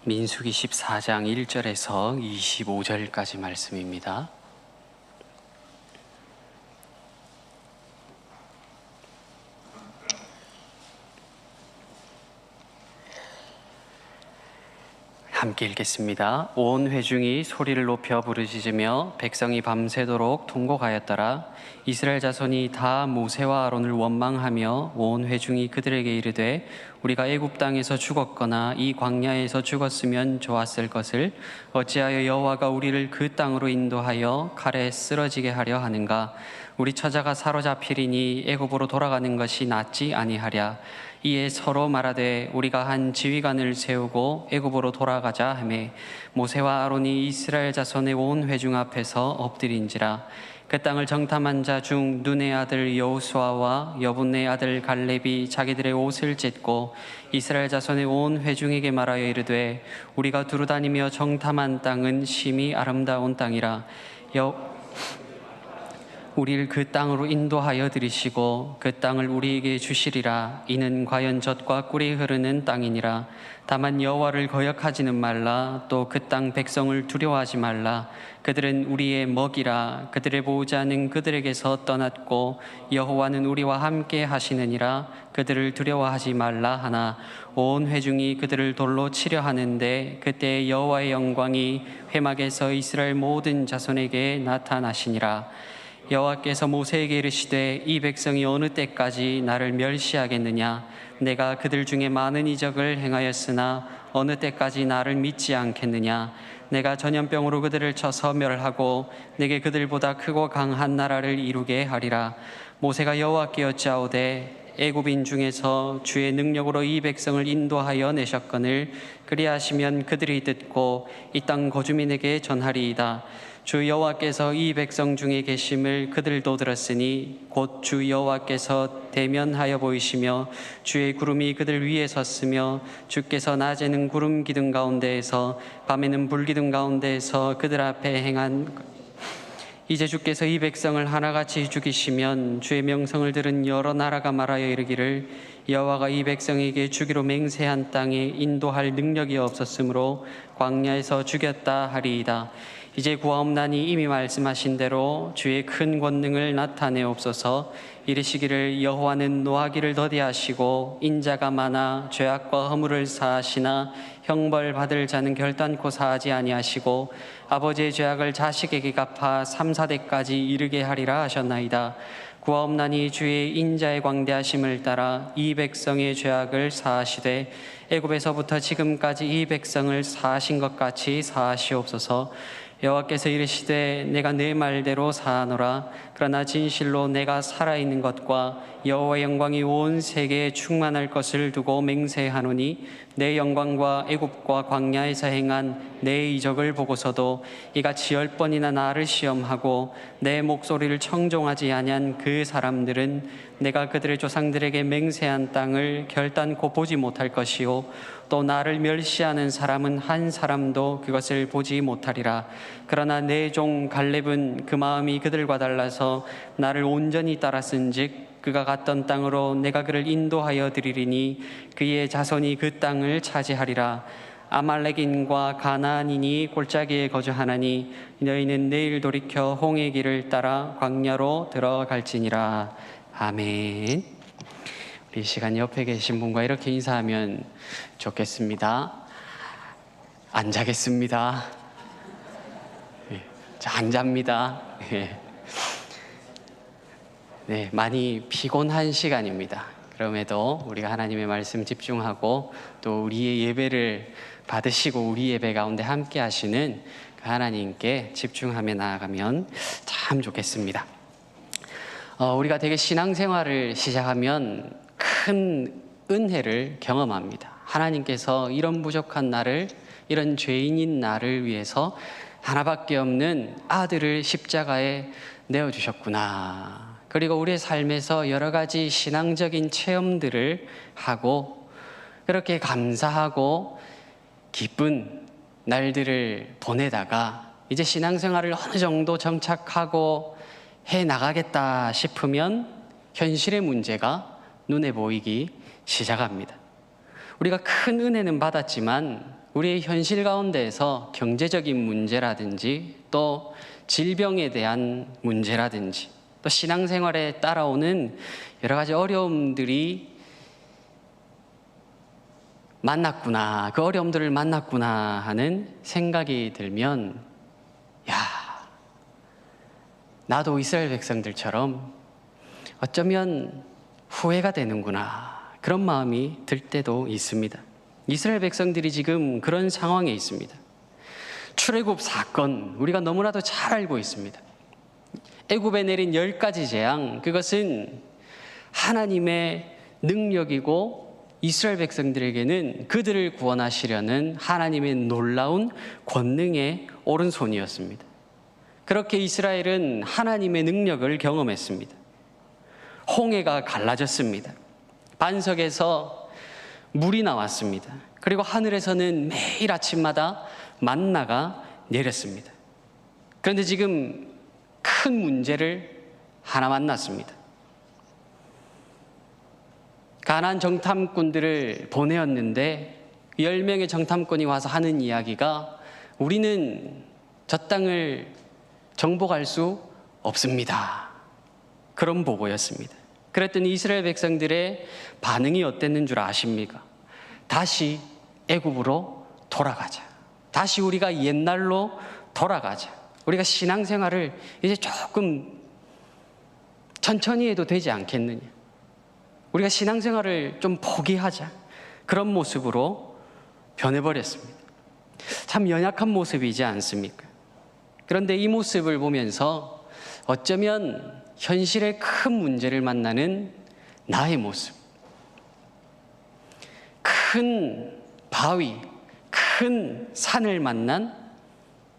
민수기 14장 1절에서 25절까지 말씀입니다. 함께 읽겠습니다. 온 회중이 소리를 높여 부르짖으며 백성이 밤새도록 통곡하였더라. 이스라엘 자손이 다 모세와 아론을 원망하며 온 회중이 그들에게 이르되 우리가 애굽 땅에서 죽었거나 이 광야에서 죽었으면 좋았을 것을 어찌하여 여호와가 우리를 그 땅으로 인도하여 칼에 쓰러지게 하려 하는가? 우리 처자가 사로잡히리니 애굽으로 돌아가는 것이 낫지 아니하랴. 이에 서로 말하되 우리가 한 지휘관을 세우고 애굽으로 돌아가자 하매 모세와 아론이 이스라엘 자손의 온 회중 앞에서 엎드린지라. 그 땅을 정탐한 자 중 눈의 아들 여호수아와 여분의 아들 갈렙이 자기들의 옷을 찢고 이스라엘 자손의 온 회중에게 말하여 이르되 우리가 두루다니며 정탐한 땅은 심히 아름다운 땅이라. 우리를 그 땅으로 인도하여 들이시고 그 땅을 우리에게 주시리라. 이는 과연 젖과 꿀이 흐르는 땅이니라. 다만 여호와를 거역하지는 말라. 또 그 땅 백성을 두려워하지 말라. 그들은 우리의 먹이라. 그들의 보호자는 그들에게서 떠났고 여호와는 우리와 함께 하시느니라. 그들을 두려워하지 말라 하나 온 회중이 그들을 돌로 치려 하는데 그때 여호와의 영광이 회막에서 이스라엘 모든 자손에게 나타나시니라. 여호와께서 모세에게 이르시되 이 백성이 어느 때까지 나를 멸시하겠느냐? 내가 그들 중에 많은 이적을 행하였으나 어느 때까지 나를 믿지 않겠느냐? 내가 전염병으로 그들을 쳐서 멸하고 내게 그들보다 크고 강한 나라를 이루게 하리라. 모세가 여호와께 여짜오되 애굽인 중에서 주의 능력으로 이 백성을 인도하여 내셨거늘 그리하시면 그들이 듣고 이 땅 거주민에게 전하리이다. 주 여호와께서 이 백성 중에 계심을 그들도 들었으니 곧 주 여호와께서 대면하여 보이시며 주의 구름이 그들 위에 섰으며 주께서 낮에는 구름 기둥 가운데에서 밤에는 불 기둥 가운데에서 그들 앞에 행한 이제 주께서 이 백성을 하나같이 죽이시면 주의 명성을 들은 여러 나라가 말하여 이르기를 여호와가 이 백성에게 주기로 맹세한 땅에 인도할 능력이 없었으므로 광야에서 죽였다 하리이다. 이제 구하옵나니 이미 말씀하신 대로 주의 큰 권능을 나타내옵소서. 이르시기를 여호와는 노하기를 더디하시고 인자가 많아 죄악과 허물을 사하시나 형벌 받을 자는 결단코 사하지 아니하시고 아버지의 죄악을 자식에게 갚아 3, 4대까지 이르게 하리라 하셨나이다. 구하옵나니 주의 인자의 광대하심을 따라 이 백성의 죄악을 사하시되 애굽에서부터 지금까지 이 백성을 사하신 것 같이 사하시옵소서. 여호와께서 이르시되 내가 내 말대로 사하노라. 그러나 진실로 내가 살아있는 것과 여호와의 영광이 온 세계에 충만할 것을 두고 맹세하노니 내 영광과 애굽과 광야에서 행한 내 이적을 보고서도 이같이 10번이나 나를 시험하고 내 목소리를 청종하지 아니한 그 사람들은 내가 그들의 조상들에게 맹세한 땅을 결단코 보지 못할 것이요 또 나를 멸시하는 사람은 한 사람도 그것을 보지 못하리라. 그러나 내 종 갈렙은 그 마음이 그들과 달라서 나를 온전히 따랐은즉 그가 갔던 땅으로 내가 그를 인도하여 드리리니 그의 자손이 그 땅을 차지하리라. 아말렉인과 가나안인이 골짜기에 거주하나니 너희는 내일 돌이켜 홍해 길을 따라 광야로 들어갈지니라. 아멘. 이 시간 옆에 계신 분과 이렇게 인사하면 좋겠습니다. 안 자겠습니다. 안 잡니다. 네, 많이 피곤한 시간입니다. 그럼에도 우리가 하나님의 말씀 집중하고 또 우리의 예배를 받으시고 우리 예배 가운데 함께 하시는 그 하나님께 집중하며 나아가면 참 좋겠습니다. 우리가 되게 신앙생활을 시작하면 큰 은혜를 경험합니다. 하나님께서 이런 부족한 나를, 이런 죄인인 나를 위해서 하나밖에 없는 아들을 십자가에 내어주셨구나. 그리고 우리의 삶에서 여러 가지 신앙적인 체험들을 하고 그렇게 감사하고 기쁜 날들을 보내다가 이제 신앙생활을 어느 정도 정착하고 해 나가겠다 싶으면 현실의 문제가 눈에 보이기 시작합니다. 우리가 큰 은혜는 받았지만 우리의 현실 가운데에서 경제적인 문제라든지 또 질병에 대한 문제라든지 또 신앙생활에 따라오는 여러 가지 어려움들이 만났구나, 그 어려움들을 만났구나 하는 생각이 들면, 야, 나도 이스라엘 백성들처럼 어쩌면 후회가 되는구나, 그런 마음이 들 때도 있습니다. 이스라엘 백성들이 지금 그런 상황에 있습니다. 출애굽 사건, 우리가 너무나도 잘 알고 있습니다. 애굽에 내린 10가지 재앙, 그것은 하나님의 능력이고 이스라엘 백성들에게는 그들을 구원하시려는 하나님의 놀라운 권능의 오른손이었습니다. 그렇게 이스라엘은 하나님의 능력을 경험했습니다. 홍해가 갈라졌습니다. 반석에서 물이 나왔습니다. 그리고 하늘에서는 매일 아침마다 만나가 내렸습니다. 그런데 지금 큰 문제를 하나 만났습니다. 가나안 정탐꾼들을 보내었는데 10명의 정탐꾼이 와서 하는 이야기가, 우리는 저 땅을 정복할 수 없습니다, 그런 보고였습니다. 그랬더니 이스라엘 백성들의 반응이 어땠는 줄 아십니까? 다시 애굽으로 돌아가자, 다시 우리가 옛날로 돌아가자, 우리가 신앙생활을 이제 조금 천천히 해도 되지 않겠느냐, 우리가 신앙생활을 좀 포기하자, 그런 모습으로 변해버렸습니다. 참 연약한 모습이지 않습니까? 그런데 이 모습을 보면서 어쩌면 현실의 큰 문제를 만나는 나의 모습, 큰 바위, 큰 산을 만난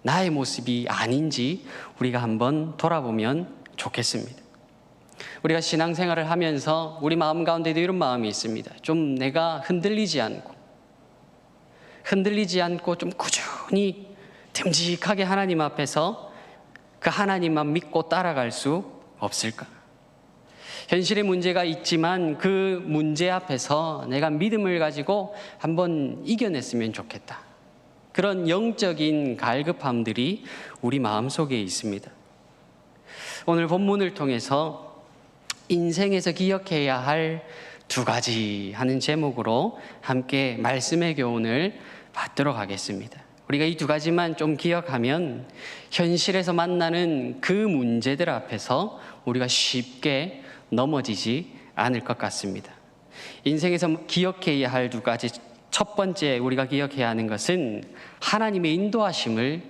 나의 모습이 아닌지 우리가 한번 돌아보면 좋겠습니다. 우리가 신앙생활을 하면서 우리 마음 가운데도 이런 마음이 있습니다. 좀 내가 흔들리지 않고 좀 꾸준히 듬직하게 하나님 앞에서 그 하나님만 믿고 따라갈 수 없을까? 현실의 문제가 있지만 그 문제 앞에서 내가 믿음을 가지고 한번 이겨냈으면 좋겠다, 그런 영적인 갈급함들이 우리 마음속에 있습니다. 오늘 본문을 통해서 인생에서 기억해야 할 2가지 하는 제목으로 함께 말씀의 교훈을 받도록 하겠습니다. 우리가 이 2가지만 좀 기억하면 현실에서 만나는 그 문제들 앞에서 우리가 쉽게 넘어지지 않을 것 같습니다. 인생에서 기억해야 할 2가지, 첫 번째 우리가 기억해야 하는 것은 하나님의 인도하심을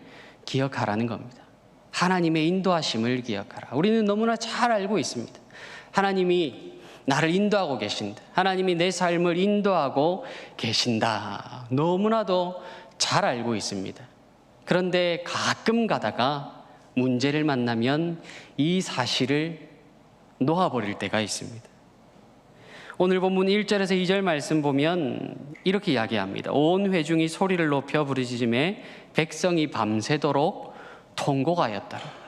기억하라는 겁니다. 하나님의 인도하심을 기억하라. 우리는 너무나 잘 알고 있습니다. 하나님이 나를 인도하고 계신다, 하나님이 내 삶을 인도하고 계신다, 너무나도 잘 알고 있습니다. 그런데 가끔 가다가 문제를 만나면 이 사실을 놓아버릴 때가 있습니다. 오늘 본문 1절에서 2절 말씀 보면 이렇게 이야기합니다. 온 회중이 소리를 높여 부르짖음에 백성이 밤새도록 통곡하였더라.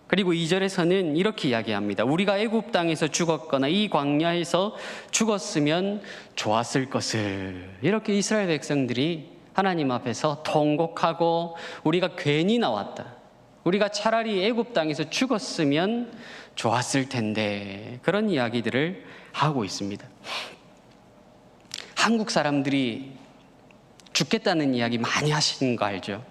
그리고 2절에서는 이렇게 이야기합니다. 우리가 애굽 땅에서 죽었거나 이 광야에서 죽었으면 좋았을 것을. 이렇게 이스라엘 백성들이 하나님 앞에서 통곡하고, 우리가 괜히 나왔다, 우리가 차라리 애굽 땅에서 죽었으면 좋았을 텐데, 그런 이야기들을 하고 있습니다. 한국 사람들이 죽겠다는 이야기 많이 하시는 거 알죠?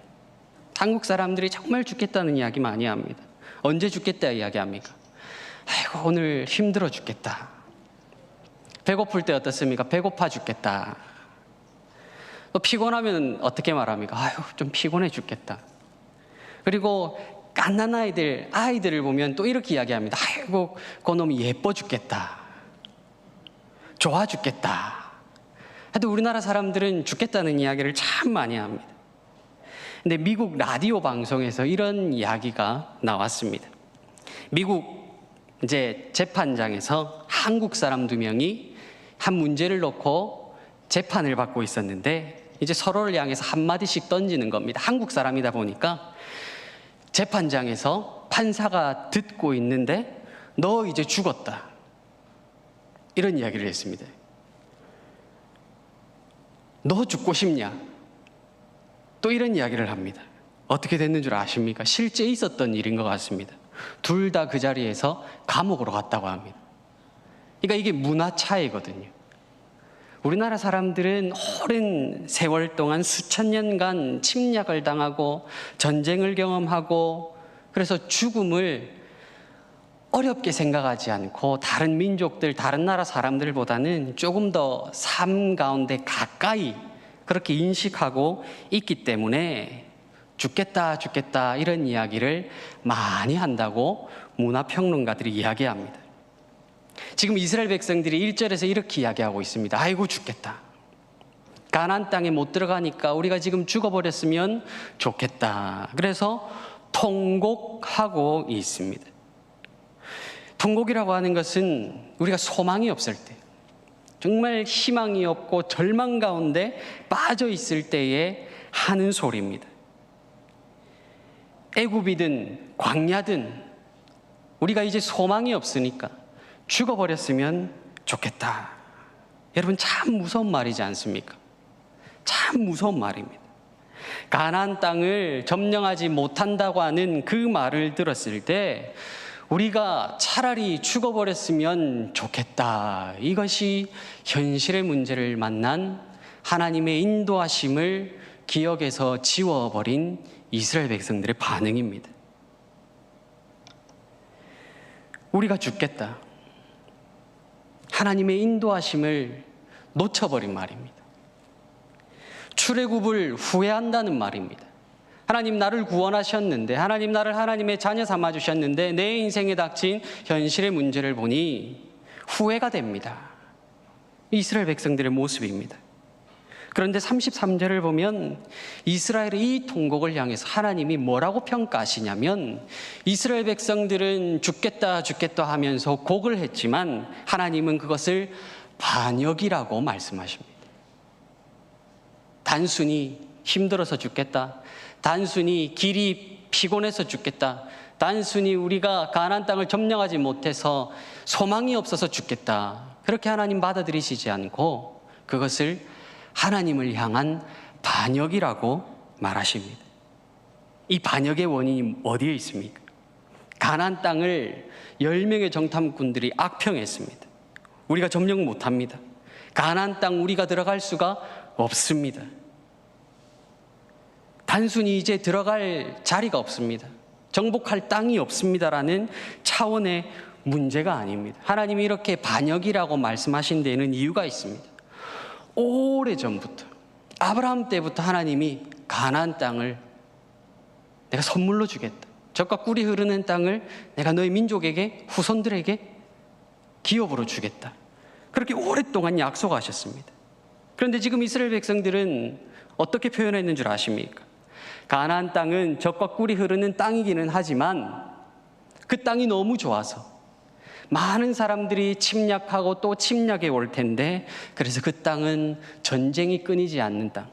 한국 사람들이 정말 죽겠다는 이야기 많이 합니다. 언제 죽겠다 이야기합니까? 아이고, 오늘 힘들어 죽겠다. 배고플 때 어떻습니까? 배고파 죽겠다. 또 피곤하면 어떻게 말합니까? 아유, 좀 피곤해 죽겠다. 그리고 갓난 아이들을 보면 또 이렇게 이야기합니다. 아이고, 그놈이 예뻐 죽겠다, 좋아 죽겠다. 하여튼 우리나라 사람들은 죽겠다는 이야기를 참 많이 합니다. 근데 미국 라디오 방송에서 이런 이야기가 나왔습니다. 미국 이제 재판장에서 한국 사람 2명이 한 문제를 놓고 재판을 받고 있었는데, 이제 서로를 향해서 한마디씩 던지는 겁니다. 한국 사람이다 보니까 재판장에서 판사가 듣고 있는데, 너 이제 죽었다, 이런 이야기를 했습니다. 너 죽고 싶냐? 또 이런 이야기를 합니다. 어떻게 됐는 줄 아십니까? 실제 있었던 일인 것 같습니다. 둘 다 그 자리에서 감옥으로 갔다고 합니다. 그러니까 이게 문화 차이거든요. 우리나라 사람들은 오랜 세월 동안 수천 년간 침략을 당하고 전쟁을 경험하고 그래서 죽음을 어렵게 생각하지 않고 다른 민족들, 다른 나라 사람들보다는 조금 더 삶 가운데 가까이 그렇게 인식하고 있기 때문에 죽겠다, 죽겠다 이런 이야기를 많이 한다고 문화평론가들이 이야기합니다. 지금 이스라엘 백성들이 1절에서 이렇게 이야기하고 있습니다. 아이고 죽겠다. 가나안 땅에 못 들어가니까 우리가 지금 죽어버렸으면 좋겠다. 그래서 통곡하고 있습니다. 통곡이라고 하는 것은 우리가 소망이 없을 때, 정말 희망이 없고 절망 가운데 빠져 있을 때에 하는 소리입니다. 애굽이든 광야든 우리가 이제 소망이 없으니까 죽어버렸으면 좋겠다. 여러분 참 무서운 말이지 않습니까? 참 무서운 말입니다. 가나안 땅을 점령하지 못한다고 하는 그 말을 들었을 때 우리가 차라리 죽어버렸으면 좋겠다. 이것이 현실의 문제를 만난 하나님의 인도하심을 기억에서 지워버린 이스라엘 백성들의 반응입니다. 우리가 죽겠다. 하나님의 인도하심을 놓쳐버린 말입니다. 출애굽을 후회한다는 말입니다. 하나님 나를 구원하셨는데, 하나님 나를 하나님의 자녀 삼아주셨는데 내 인생에 닥친 현실의 문제를 보니 후회가 됩니다. 이스라엘 백성들의 모습입니다. 그런데 33절을 보면 이스라엘의 이 통곡을 향해서 하나님이 뭐라고 평가하시냐면, 이스라엘 백성들은 죽겠다 죽겠다 하면서 곡을 했지만 하나님은 그것을 반역이라고 말씀하십니다. 단순히 힘들어서 죽겠다, 단순히 길이 피곤해서 죽겠다, 단순히 우리가 가나안 땅을 점령하지 못해서 소망이 없어서 죽겠다, 그렇게 하나님 받아들이시지 않고 그것을 하나님을 향한 반역이라고 말하십니다. 이 반역의 원인이 어디에 있습니까? 가나안 땅을 10명의 정탐꾼들이 악평했습니다. 우리가 점령 못합니다. 가나안 땅 우리가 들어갈 수가 없습니다. 단순히 이제 들어갈 자리가 없습니다. 정복할 땅이 없습니다라는 차원의 문제가 아닙니다. 하나님이 이렇게 반역이라고 말씀하신 데에는 이유가 있습니다. 오래전부터, 아브라함 때부터 하나님이 가나안 땅을 내가 선물로 주겠다, 젖과 꿀이 흐르는 땅을 내가 너희 민족에게, 후손들에게 기업으로 주겠다, 그렇게 오랫동안 약속하셨습니다. 그런데 지금 이스라엘 백성들은 어떻게 표현했는 줄 아십니까? 가나안 땅은 젖과 꿀이 흐르는 땅이기는 하지만 그 땅이 너무 좋아서 많은 사람들이 침략하고 또 침략해 올 텐데, 그래서 그 땅은 전쟁이 끊이지 않는 땅,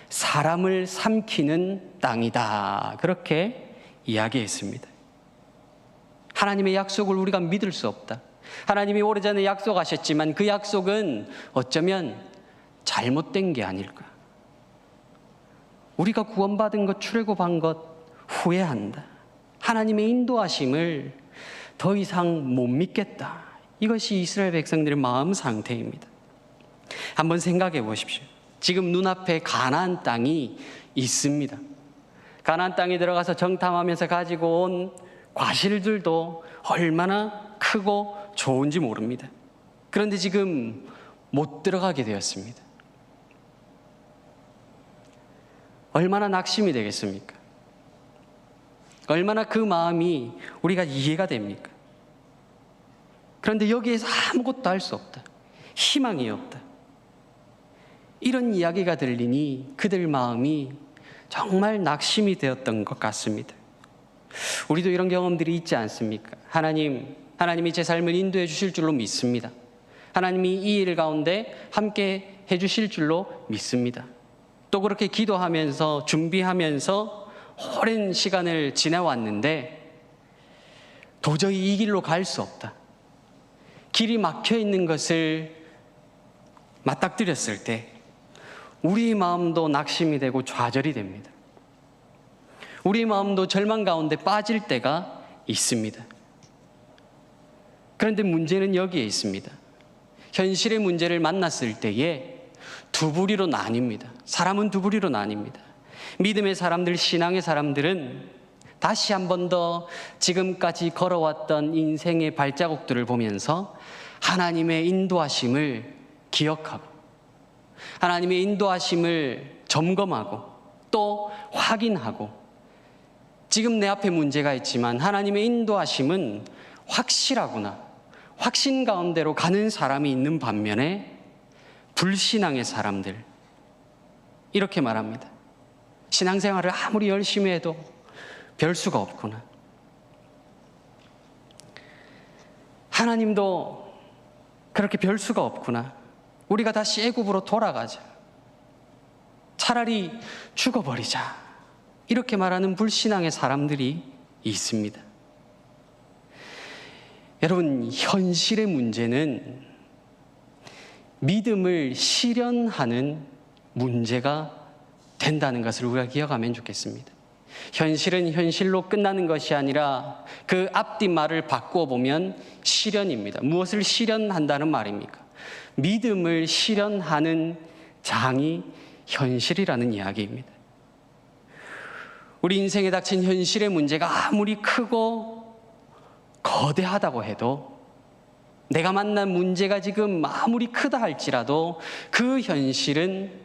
사람을 삼키는 땅이다, 그렇게 이야기했습니다. 하나님의 약속을 우리가 믿을 수 없다. 하나님이 오래전에 약속하셨지만 그 약속은 어쩌면 잘못된 게 아닐까. 우리가 구원받은 것, 출애굽한 것 후회한다. 하나님의 인도하심을 더 이상 못 믿겠다. 이것이 이스라엘 백성들의 마음 상태입니다. 한번 생각해 보십시오. 지금 눈앞에 가나안 땅이 있습니다. 가나안 땅에 들어가서 정탐하면서 가지고 온 과실들도 얼마나 크고 좋은지 모릅니다. 그런데 지금 못 들어가게 되었습니다. 얼마나 낙심이 되겠습니까? 얼마나 그 마음이 우리가 이해가 됩니까? 그런데 여기에서 아무것도 할 수 없다, 희망이 없다, 이런 이야기가 들리니 그들 마음이 정말 낙심이 되었던 것 같습니다. 우리도 이런 경험들이 있지 않습니까? 하나님이 제 삶을 인도해 주실 줄로 믿습니다. 하나님이 이 일 가운데 함께 해 주실 줄로 믿습니다. 또 그렇게 기도하면서 준비하면서 오랜 시간을 지나왔는데 도저히 이 길로 갈 수 없다, 길이 막혀 있는 것을 맞닥뜨렸을 때 우리 마음도 낙심이 되고 좌절이 됩니다. 우리 마음도 절망 가운데 빠질 때가 있습니다. 그런데 문제는 여기에 있습니다. 현실의 문제를 만났을 때에 두 부리로 나뉩니다. 사람은 두 부리로 나뉩니다. 믿음의 사람들, 신앙의 사람들은 다시 한 번 더 지금까지 걸어왔던 인생의 발자국들을 보면서 하나님의 인도하심을 기억하고 하나님의 인도하심을 점검하고 또 확인하고, 지금 내 앞에 문제가 있지만 하나님의 인도하심은 확실하구나, 확신 가운데로 가는 사람이 있는 반면에 불신앙의 사람들, 이렇게 말합니다. 신앙생활을 아무리 열심히 해도 별 수가 없구나. 하나님도 그렇게 별 수가 없구나. 우리가 다시 애굽으로 돌아가자. 차라리 죽어버리자. 이렇게 말하는 불신앙의 사람들이 있습니다. 여러분, 현실의 문제는 믿음을 실현하는 문제가 된다는 것을 우리가 기억하면 좋겠습니다. 현실은 현실로 끝나는 것이 아니라 그 앞뒤 말을 바꾸어 보면 실현입니다. 무엇을 실현한다는 말입니까? 믿음을 실현하는 장이 현실이라는 이야기입니다. 우리 인생에 닥친 현실의 문제가 아무리 크고 거대하다고 해도, 내가 만난 문제가 지금 아무리 크다 할지라도 그 현실은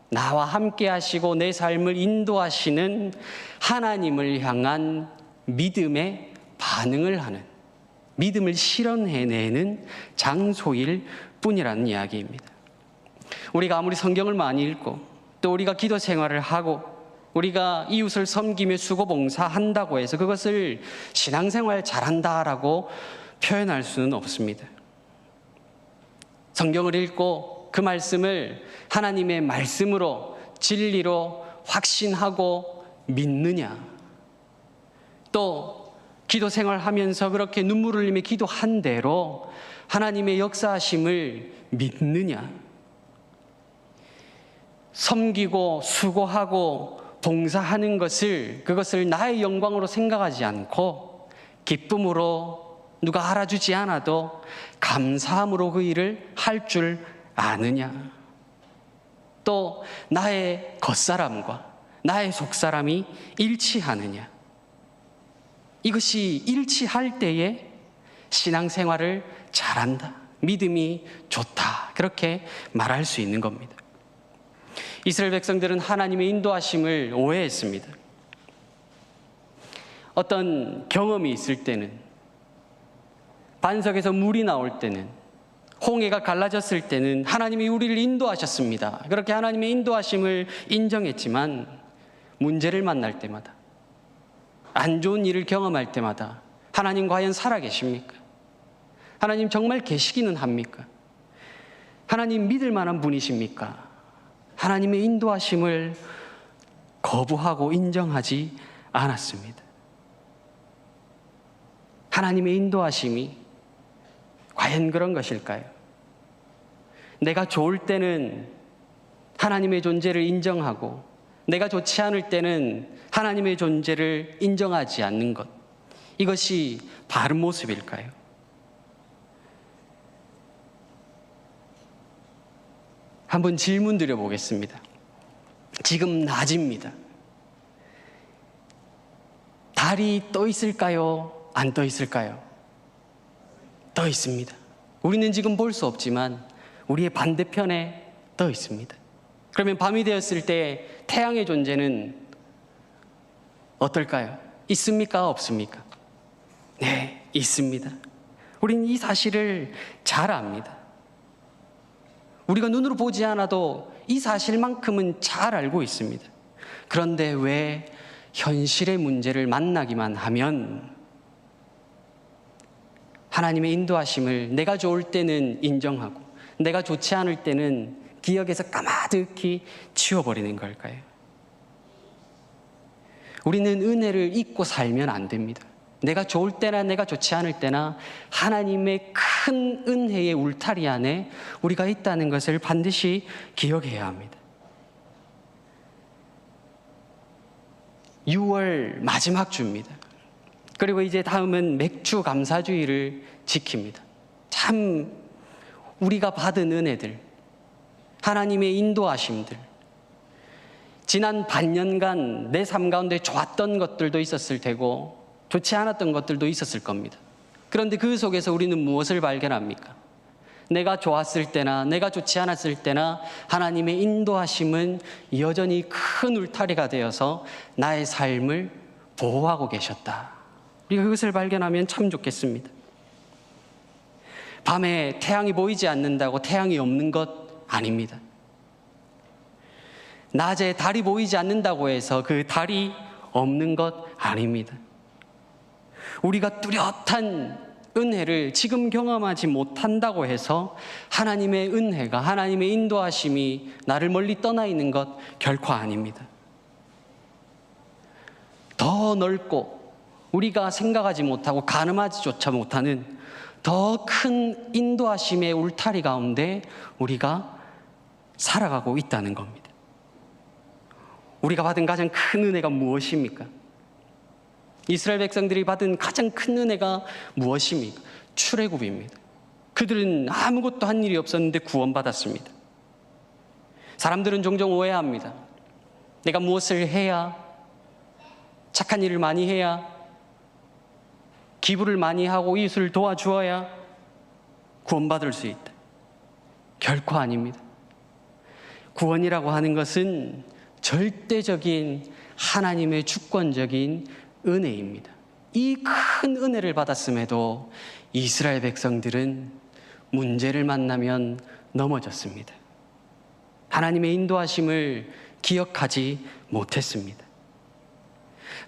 나와 함께 하시고 내 삶을 인도하시는 하나님을 향한 믿음의 반응을 하는, 믿음을 실현해내는 장소일 뿐이라는 이야기입니다. 우리가 아무리 성경을 많이 읽고 또 우리가 기도 생활을 하고 우리가 이웃을 섬기며 수고봉사한다고 해서 그것을 신앙생활 잘한다라고 표현할 수는 없습니다. 성경을 읽고 그 말씀을 하나님의 말씀으로 진리로 확신하고 믿느냐, 또 기도 생활하면서 그렇게 눈물을 흘리며 기도한 대로 하나님의 역사하심을 믿느냐, 섬기고 수고하고 봉사하는 것을, 그것을 나의 영광으로 생각하지 않고 기쁨으로, 누가 알아주지 않아도 감사함으로 그 일을 할 줄 아느냐, 또 나의 겉사람과 나의 속사람이 일치하느냐, 이것이 일치할 때에 신앙생활을 잘한다, 믿음이 좋다, 그렇게 말할 수 있는 겁니다. 이스라엘 백성들은 하나님의 인도하심을 오해했습니다. 어떤 경험이 있을 때는, 반석에서 물이 나올 때는, 홍해가 갈라졌을 때는 하나님이 우리를 인도하셨습니다. 그렇게 하나님의 인도하심을 인정했지만 문제를 만날 때마다, 안 좋은 일을 경험할 때마다 하나님 과연 살아계십니까? 하나님 정말 계시기는 합니까? 하나님 믿을 만한 분이십니까? 하나님의 인도하심을 거부하고 인정하지 않았습니다. 하나님의 인도하심이 과연 그런 것일까요? 내가 좋을 때는 하나님의 존재를 인정하고 내가 좋지 않을 때는 하나님의 존재를 인정하지 않는 것, 이것이 바른 모습일까요? 한번 질문 드려보겠습니다. 지금 낮입니다. 달이 떠 있을까요? 안 떠 있을까요? 떠 있습니다. 우리는 지금 볼 수 없지만 우리의 반대편에 떠 있습니다. 그러면 밤이 되었을 때 태양의 존재는 어떨까요? 있습니까? 없습니까? 네, 있습니다. 우리는 이 사실을 잘 압니다. 우리가 눈으로 보지 않아도 이 사실만큼은 잘 알고 있습니다. 그런데 왜 현실의 문제를 만나기만 하면 하나님의 인도하심을 내가 좋을 때는 인정하고 내가 좋지 않을 때는 기억에서 까마득히 지워버리는 걸까요? 우리는 은혜를 잊고 살면 안 됩니다. 내가 좋을 때나 내가 좋지 않을 때나 하나님의 큰 은혜의 울타리 안에 우리가 있다는 것을 반드시 기억해야 합니다. 6월 마지막 주입니다. 그리고 이제 다음은 맥주 감사주의를 지킵니다. 참 우리가 받은 은혜들, 하나님의 인도하심들, 지난 반년간 내 삶 가운데 좋았던 것들도 있었을 테고 좋지 않았던 것들도 있었을 겁니다. 그런데 그 속에서 우리는 무엇을 발견합니까? 내가 좋았을 때나 내가 좋지 않았을 때나 하나님의 인도하심은 여전히 큰 울타리가 되어서 나의 삶을 보호하고 계셨다. 우리가 그것을 발견하면 참 좋겠습니다. 밤에 태양이 보이지 않는다고 태양이 없는 것 아닙니다. 낮에 달이 보이지 않는다고 해서 그 달이 없는 것 아닙니다. 우리가 뚜렷한 은혜를 지금 경험하지 못한다고 해서 하나님의 은혜가, 하나님의 인도하심이 나를 멀리 떠나 있는 것 결코 아닙니다. 더 넓고 우리가 생각하지 못하고 가늠하지조차 못하는 더 큰 인도하심의 울타리 가운데 우리가 살아가고 있다는 겁니다. 우리가 받은 가장 큰 은혜가 무엇입니까? 이스라엘 백성들이 받은 가장 큰 은혜가 무엇입니까? 출애굽입니다. 그들은 아무것도 한 일이 없었는데 구원받았습니다. 사람들은 종종 오해합니다. 내가 무엇을 해야, 착한 일을 많이 해야, 기부를 많이 하고 이웃을 도와주어야 구원받을 수 있다. 결코 아닙니다. 구원이라고 하는 것은 절대적인 하나님의 주권적인 은혜입니다. 이 큰 은혜를 받았음에도 이스라엘 백성들은 문제를 만나면 넘어졌습니다. 하나님의 인도하심을 기억하지 못했습니다.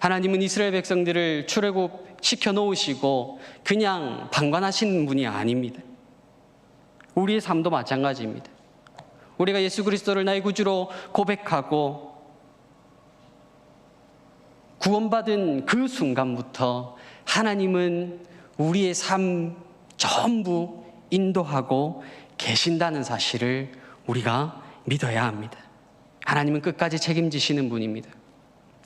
하나님은 이스라엘 백성들을 출애굽 시켜놓으시고 그냥 방관하시는 분이 아닙니다. 우리의 삶도 마찬가지입니다. 우리가 예수 그리스도를 나의 구주로 고백하고 구원받은 그 순간부터 하나님은 우리의 삶 전부 인도하고 계신다는 사실을 우리가 믿어야 합니다. 하나님은 끝까지 책임지시는 분입니다.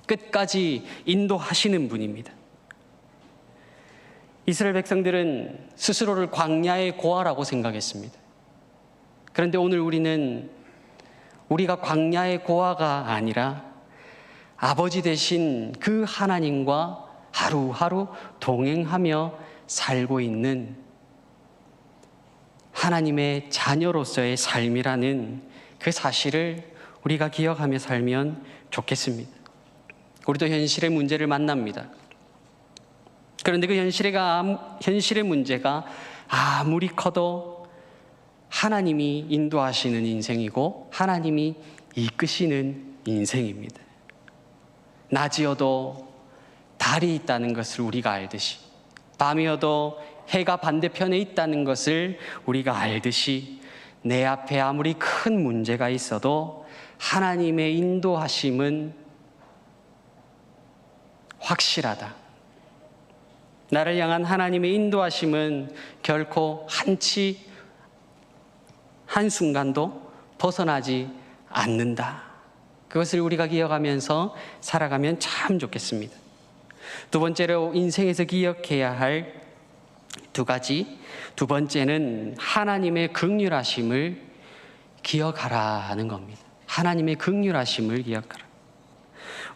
끝까지 인도하시는 분입니다. 이스라엘 백성들은 스스로를 광야의 고아라고 생각했습니다. 그런데 오늘 우리는 우리가 광야의 고아가 아니라 아버지 되신 그 하나님과 하루하루 동행하며 살고 있는 하나님의 자녀로서의 삶이라는 그 사실을 우리가 기억하며 살면 좋겠습니다. 우리도 현실의 문제를 만납니다. 그런데 그 현실의 문제가 아무리 커도 하나님이 인도하시는 인생이고 하나님이 이끄시는 인생입니다. 낮이어도 달이 있다는 것을 우리가 알듯이, 밤이어도 해가 반대편에 있다는 것을 우리가 알듯이, 내 앞에 아무리 큰 문제가 있어도 하나님의 인도하심은 확실하다. 나를 향한 하나님의 인도하심은 결코 한순간도 벗어나지 않는다. 그것을 우리가 기억하면서 살아가면 참 좋겠습니다. 두 번째로 인생에서 기억해야 할 두 가지. 두 번째는 하나님의 긍휼하심을 기억하라는 겁니다. 하나님의 긍휼하심을 기억하라.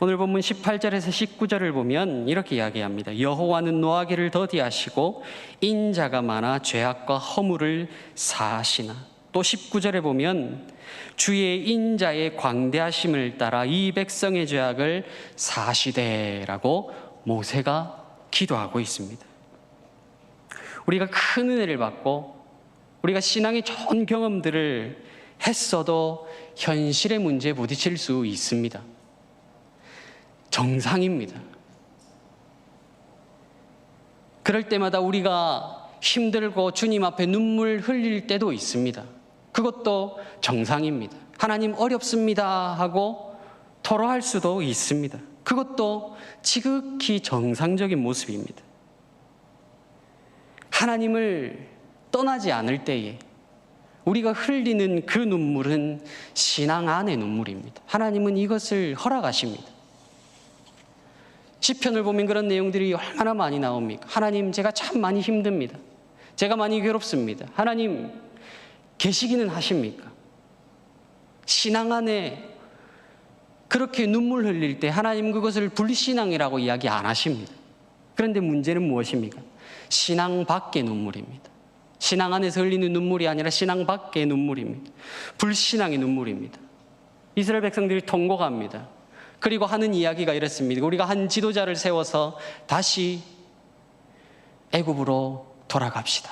오늘 본문 18절에서 19절을 보면 이렇게 이야기합니다. 여호와는 노하기를 더디하시고 인자가 많아 죄악과 허물을 사하시나. 또 19절에 보면 주의 인자의 광대하심을 따라 이 백성의 죄악을 사하시되라고 모세가 기도하고 있습니다. 우리가 큰 은혜를 받고 우리가 신앙의 좋은 경험들을 했어도 현실의 문제에 부딪힐 수 있습니다. 정상입니다. 그럴 때마다 우리가 힘들고 주님 앞에 눈물 흘릴 때도 있습니다. 그것도 정상입니다. 하나님 어렵습니다 하고 토로할 수도 있습니다. 그것도 지극히 정상적인 모습입니다. 하나님을 떠나지 않을 때에 우리가 흘리는 그 눈물은 신앙 안의 눈물입니다. 하나님은 이것을 허락하십니다. 시편을 보면 그런 내용들이 얼마나 많이 나옵니까? 하나님, 제가 참 많이 힘듭니다. 제가 많이 괴롭습니다. 하나님, 계시기는 하십니까? 신앙 안에 그렇게 눈물 흘릴 때 하나님 그것을 불신앙이라고 이야기 안 하십니다. 그런데 문제는 무엇입니까? 신앙 밖의 눈물입니다. 신앙 안에서 흘리는 눈물이 아니라 신앙 밖의 눈물입니다. 불신앙의 눈물입니다. 이스라엘 백성들이 통곡합니다. 그리고 하는 이야기가 이렇습니다. 우리가 한 지도자를 세워서 다시 애굽으로 돌아갑시다.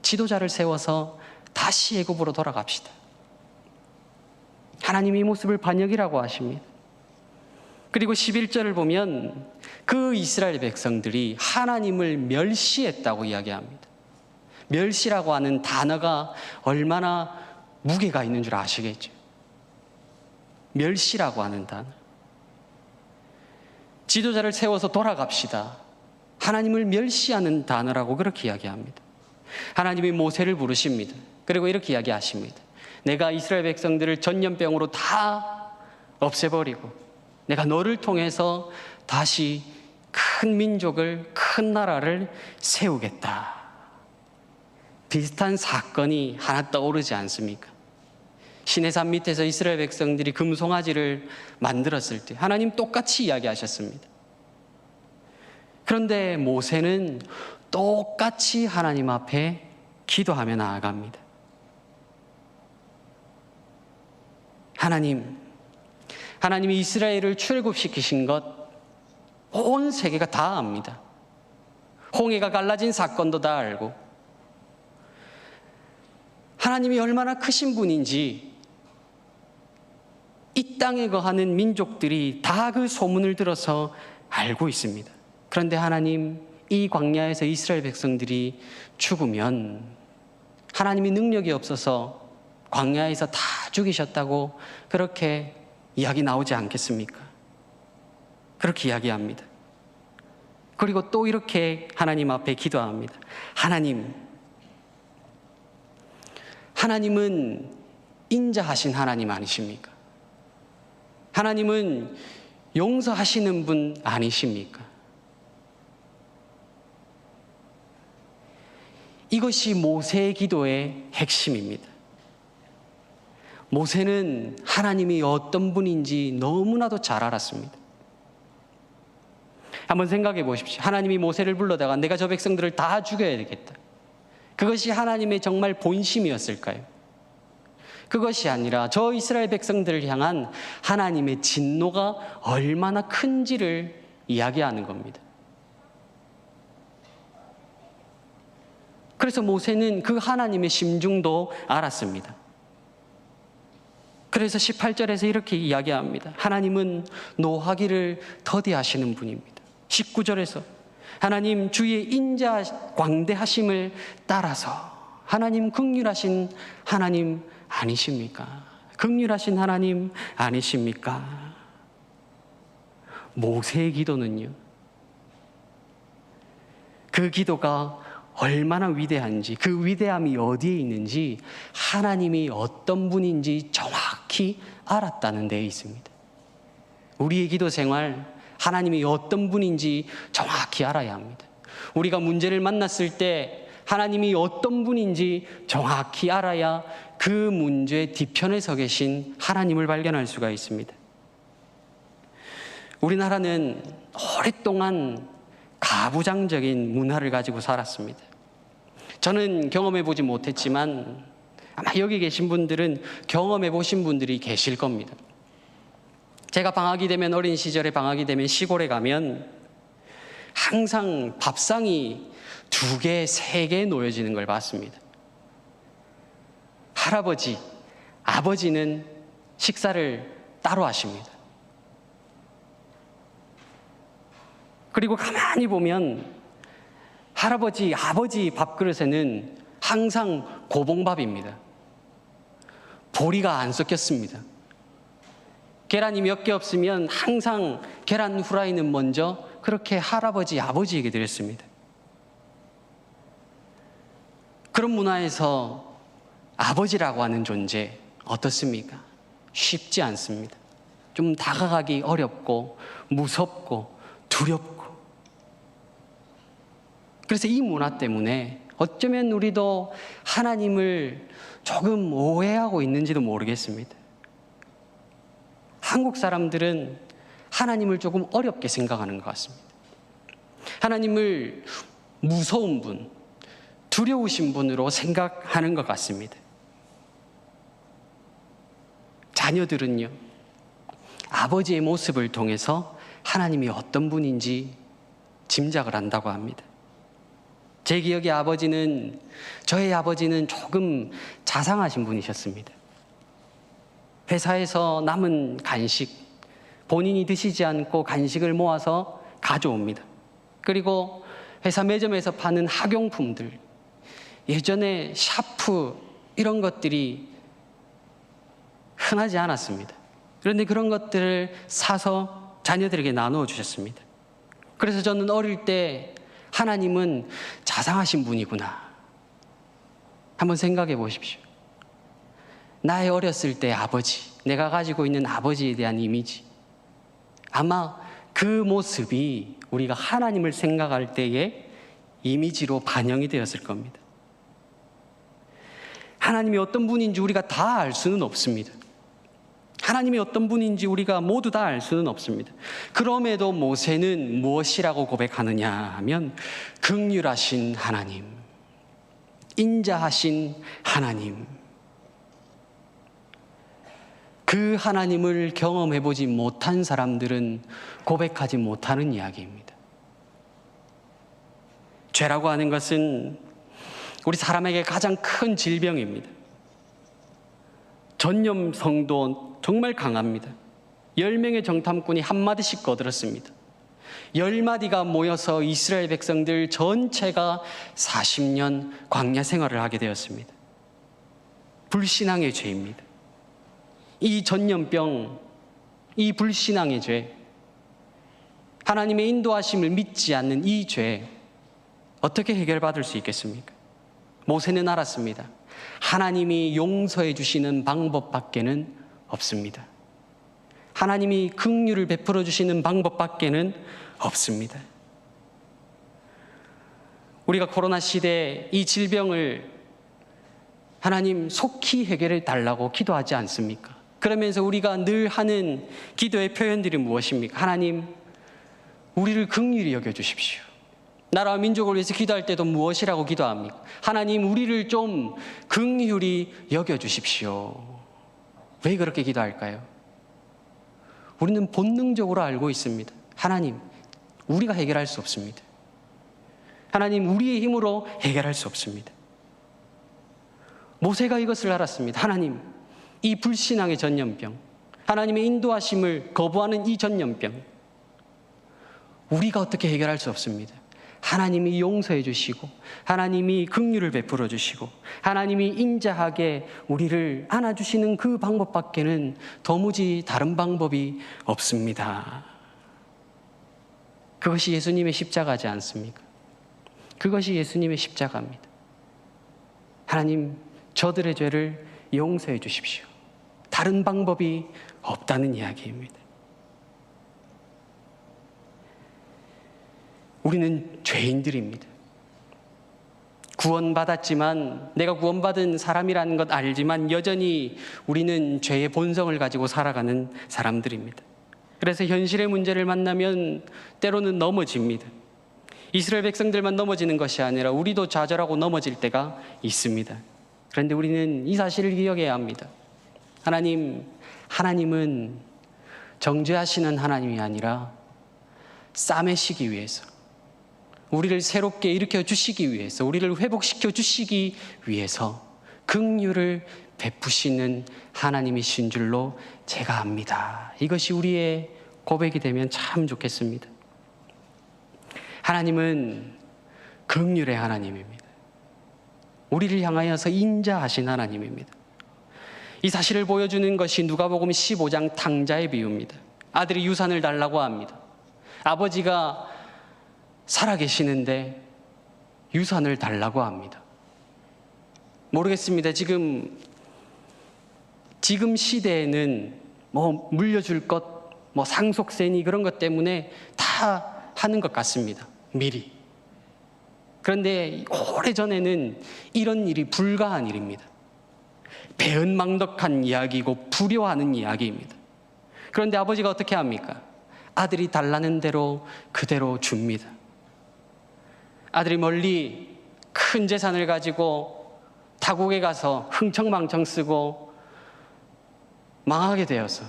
지도자를 세워서 다시 애굽으로 돌아갑시다. 하나님이 이 모습을 반역이라고 하십니다. 그리고 11절을 보면 그 이스라엘 백성들이 하나님을 멸시했다고 이야기합니다. 멸시라고 하는 단어가 얼마나 무게가 있는 줄 아시겠죠? 멸시라고 하는 단어. 지도자를 세워서 돌아갑시다. 하나님을 멸시하는 단어라고 그렇게 이야기합니다. 하나님이 모세를 부르십니다. 그리고 이렇게 이야기하십니다. 내가 이스라엘 백성들을 전염병으로 다 없애버리고 내가 너를 통해서 다시 큰 민족을, 큰 나라를 세우겠다. 비슷한 사건이 하나 떠오르지 않습니까? 시내산 밑에서 이스라엘 백성들이 금송아지를 만들었을 때 하나님 똑같이 이야기하셨습니다. 그런데 모세는 똑같이 하나님 앞에 기도하며 나아갑니다. 하나님이 이스라엘을 출애굽시키신 것 온 세계가 다 압니다. 홍해가 갈라진 사건도 다 알고 하나님이 얼마나 크신 분인지 이 땅에 거하는 민족들이 다 그 소문을 들어서 알고 있습니다. 그런데 하나님, 이 광야에서 이스라엘 백성들이 죽으면 하나님이 능력이 없어서 광야에서 다 죽이셨다고 그렇게 이야기 나오지 않겠습니까? 그렇게 이야기합니다. 그리고 또 이렇게 하나님 앞에 기도합니다. 하나님은 인자하신 하나님 아니십니까? 하나님은 용서하시는 분 아니십니까? 이것이 모세의 기도의 핵심입니다. 모세는 하나님이 어떤 분인지 너무나도 잘 알았습니다. 한번 생각해 보십시오. 하나님이 모세를 불러다가 내가 저 백성들을 다 죽여야 되겠다. 그것이 하나님의 정말 본심이었을까요? 그것이 아니라 저 이스라엘 백성들을 향한 하나님의 진노가 얼마나 큰지를 이야기하는 겁니다. 그래서 모세는 그 하나님의 심중도 알았습니다. 그래서 18절에서 이렇게 이야기합니다. 하나님은 노하기를 더디하시는 분입니다. 19절에서 하나님 주의 인자 광대하심을 따라서 하나님 긍휼하신 하나님 아니십니까? 긍휼하신 하나님 아니십니까? 모세의 기도는요, 그 기도가 얼마나 위대한지, 그 위대함이 어디에 있는지 하나님이 어떤 분인지 정확히 알았다는 데에 있습니다. 우리의 기도 생활, 하나님이 어떤 분인지 정확히 알아야 합니다. 우리가 문제를 만났을 때 하나님이 어떤 분인지 정확히 알아야 그 문제의 뒤편에 서 계신 하나님을 발견할 수가 있습니다. 우리나라는 오랫동안 가부장적인 문화를 가지고 살았습니다. 저는 경험해 보지 못했지만 아마 여기 계신 분들은 경험해 보신 분들이 계실 겁니다. 제가 방학이 되면, 어린 시절에 방학이 되면 시골에 가면 항상 밥상이 2개, 3개 놓여지는 걸 봤습니다. 할아버지, 아버지는 식사를 따로 하십니다. 그리고 가만히 보면 할아버지, 아버지 밥그릇에는 항상 고봉밥입니다. 보리가 안 섞였습니다. 계란이 몇 개 없으면 항상 계란 후라이는 먼저 그렇게 할아버지, 아버지에게 드렸습니다. 그런 문화에서 아버지라고 하는 존재 어떻습니까? 쉽지 않습니다. 좀 다가가기 어렵고 무섭고 두렵고, 그래서 이 문화 때문에 어쩌면 우리도 하나님을 조금 오해하고 있는지도 모르겠습니다. 한국 사람들은 하나님을 조금 어렵게 생각하는 것 같습니다. 하나님을 무서운 분, 두려우신 분으로 생각하는 것 같습니다. 자녀들은요, 아버지의 모습을 통해서 하나님이 어떤 분인지 짐작을 한다고 합니다. 제 기억에 저의 아버지는 조금 자상하신 분이셨습니다. 회사에서 남은 간식, 본인이 드시지 않고 간식을 모아서 가져옵니다. 그리고 회사 매점에서 파는 학용품들, 예전에 샤프 이런 것들이 흔하지 않았습니다. 그런데 그런 것들을 사서 자녀들에게 나누어 주셨습니다. 그래서 저는 어릴 때 하나님은 자상하신 분이구나 한번 생각해 보십시오. 나의 어렸을 때 아버지, 내가 가지고 있는 아버지에 대한 이미지, 아마 그 모습이 우리가 하나님을 생각할 때의 이미지로 반영이 되었을 겁니다. 하나님이 어떤 분인지 우리가 다 알 수는 없습니다. 하나님이 어떤 분인지 우리가 모두 다 알 수는 없습니다. 그럼에도 모세는 무엇이라고 고백하느냐 하면, 긍휼하신 하나님, 인자하신 하나님, 그 하나님을 경험해보지 못한 사람들은 고백하지 못하는 이야기입니다. 죄라고 하는 것은 우리 사람에게 가장 큰 질병입니다. 전염성도 정말 강합니다. 10명의 정탐꾼이 한마디씩 거들었습니다. 10마디가 모여서 이스라엘 백성들 전체가 40년 광야 생활을 하게 되었습니다. 불신앙의 죄입니다. 이 전염병, 이 불신앙의 죄, 하나님의 인도하심을 믿지 않는 이 죄, 어떻게 해결받을 수 있겠습니까? 모세는 알았습니다. 하나님이 용서해 주시는 방법밖에는 없습니다. 하나님이 긍휼을 베풀어 주시는 방법밖에는 없습니다. 우리가 코로나 시대에 이 질병을 하나님 속히 해결해 달라고 기도하지 않습니까? 그러면서 우리가 늘 하는 기도의 표현들이 무엇입니까? 하나님, 우리를 긍휼히 여겨주십시오. 나라와 민족을 위해서 기도할 때도 무엇이라고 기도합니까? 하나님, 우리를 좀 긍휼히 여겨주십시오. 왜 그렇게 기도할까요? 우리는 본능적으로 알고 있습니다. 하나님, 우리가 해결할 수 없습니다. 하나님, 우리의 힘으로 해결할 수 없습니다. 모세가 이것을 알았습니다. 하나님, 이 불신앙의 전염병, 하나님의 인도하심을 거부하는 이 전염병, 우리가 어떻게 해결할 수 없습니다. 하나님이 용서해 주시고, 하나님이 긍휼을 베풀어 주시고, 하나님이 인자하게 우리를 안아주시는 그 방법밖에는 도무지 다른 방법이 없습니다. 그것이 예수님의 십자가지 않습니까? 그것이 예수님의 십자가입니다. 하나님, 저들의 죄를 용서해 주십시오. 다른 방법이 없다는 이야기입니다. 우리는 죄인들입니다. 구원받았지만, 내가 구원받은 사람이라는 것 알지만 여전히 우리는 죄의 본성을 가지고 살아가는 사람들입니다. 그래서 현실의 문제를 만나면 때로는 넘어집니다. 이스라엘 백성들만 넘어지는 것이 아니라 우리도 좌절하고 넘어질 때가 있습니다. 그런데 우리는 이 사실을 기억해야 합니다. 하나님은 정죄하시는 하나님이 아니라 싸매시기 위해서, 우리를 새롭게 일으켜 주시기 위해서, 우리를 회복시켜 주시기 위해서 긍휼을 베푸시는 하나님이신 줄로 제가 압니다. 이것이 우리의 고백이 되면 참 좋겠습니다. 하나님은 긍휼의 하나님입니다. 우리를 향하여서 인자하신 하나님입니다. 이 사실을 보여주는 것이 누가복음 15장 탕자의 비유입니다. 아들이 유산을 달라고 합니다. 아버지가 살아계시는데 유산을 달라고 합니다. 모르겠습니다. 지금 시대에는 뭐 물려줄 것, 뭐 상속세니 그런 것 때문에 다 하는 것 같습니다. 미리. 그런데 오래전에는 이런 일이 불가한 일입니다. 배은망덕한 이야기고 불효하는 이야기입니다. 그런데 아버지가 어떻게 합니까? 아들이 달라는 대로 그대로 줍니다. 아들이 멀리 큰 재산을 가지고 타국에 가서 흥청망청 쓰고 망하게 되어서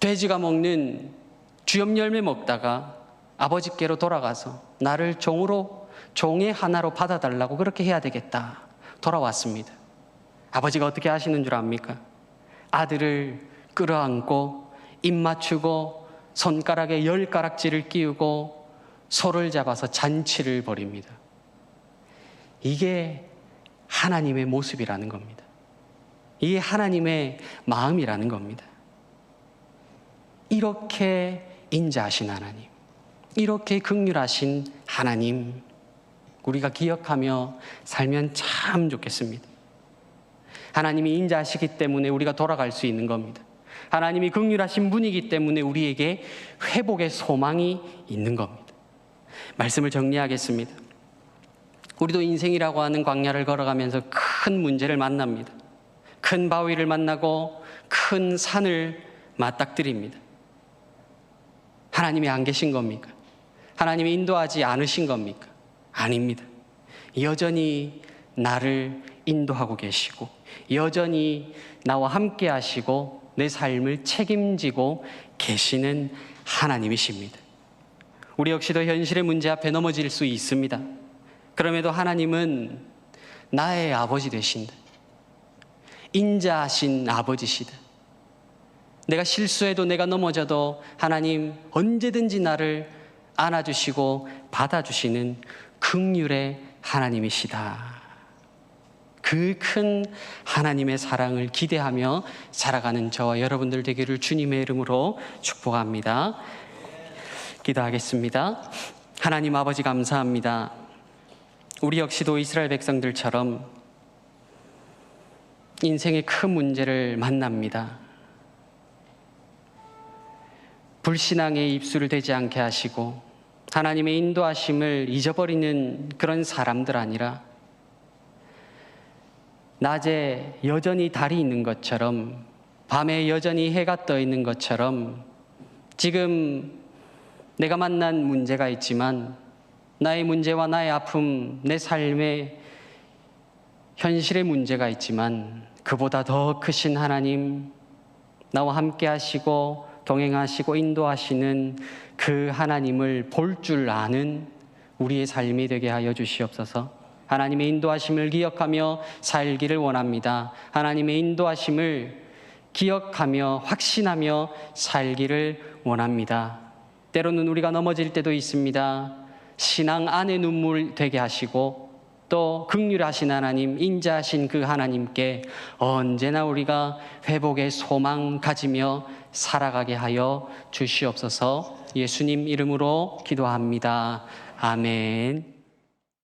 돼지가 먹는 쥐염 열매 먹다가 아버지께로 돌아가서 나를 종의 하나로 받아달라고 그렇게 해야 되겠다 돌아왔습니다. 아버지가 어떻게 하시는 줄 압니까? 아들을 끌어안고 입 맞추고 손가락에 10가락지를 끼우고 소를 잡아서 잔치를 벌입니다. 이게 하나님의 모습이라는 겁니다. 이게 하나님의 마음이라는 겁니다. 이렇게 인자하신 하나님, 이렇게 긍휼하신 하나님, 우리가 기억하며 살면 참 좋겠습니다. 하나님이 인자하시기 때문에 우리가 돌아갈 수 있는 겁니다. 하나님이 긍휼하신 분이기 때문에 우리에게 회복의 소망이 있는 겁니다. 말씀을 정리하겠습니다. 우리도 인생이라고 하는 광야를 걸어가면서 큰 문제를 만납니다. 큰 바위를 만나고 큰 산을 맞닥뜨립니다. 하나님이 안 계신 겁니까? 하나님이 인도하지 않으신 겁니까? 아닙니다. 여전히 나를 인도하고 계시고 여전히 나와 함께 하시고 내 삶을 책임지고 계시는 하나님이십니다. 우리 역시도 현실의 문제 앞에 넘어질 수 있습니다. 그럼에도 하나님은 나의 아버지 되신다. 인자하신 아버지시다. 내가 실수해도 내가 넘어져도 하나님 언제든지 나를 안아주시고 받아주시는 긍휼의 하나님이시다. 그 큰 하나님의 사랑을 기대하며 살아가는 저와 여러분들 되기를 주님의 이름으로 축복합니다. 기도하겠습니다. 하나님 아버지 감사합니다. 우리 역시도 이스라엘 백성들처럼 인생의 큰 문제를 만납니다. 불신앙의 입술을 대지 않게 하시고 하나님의 인도하심을 잊어버리는 그런 사람들 아니라 낮에 여전히 달이 있는 것처럼 밤에 여전히 해가 떠 있는 것처럼 지금 내가 만난 문제가 있지만 나의 문제와 나의 아픔, 내 삶의 현실의 문제가 있지만 그보다 더 크신 하나님, 나와 함께 하시고 동행하시고 인도하시는 그 하나님을 볼 줄 아는 우리의 삶이 되게 하여 주시옵소서. 하나님의 인도하심을 기억하며 살기를 원합니다. 하나님의 인도하심을 기억하며 확신하며 살기를 원합니다. 때로는 우리가 넘어질 때도 있습니다. 신앙 안에 눈물 되게 하시고 또 긍휼하신 하나님, 인자하신 그 하나님께 언제나 우리가 회복의 소망 가지며 살아가게 하여 주시옵소서. 예수님 이름으로 기도합니다. 아멘.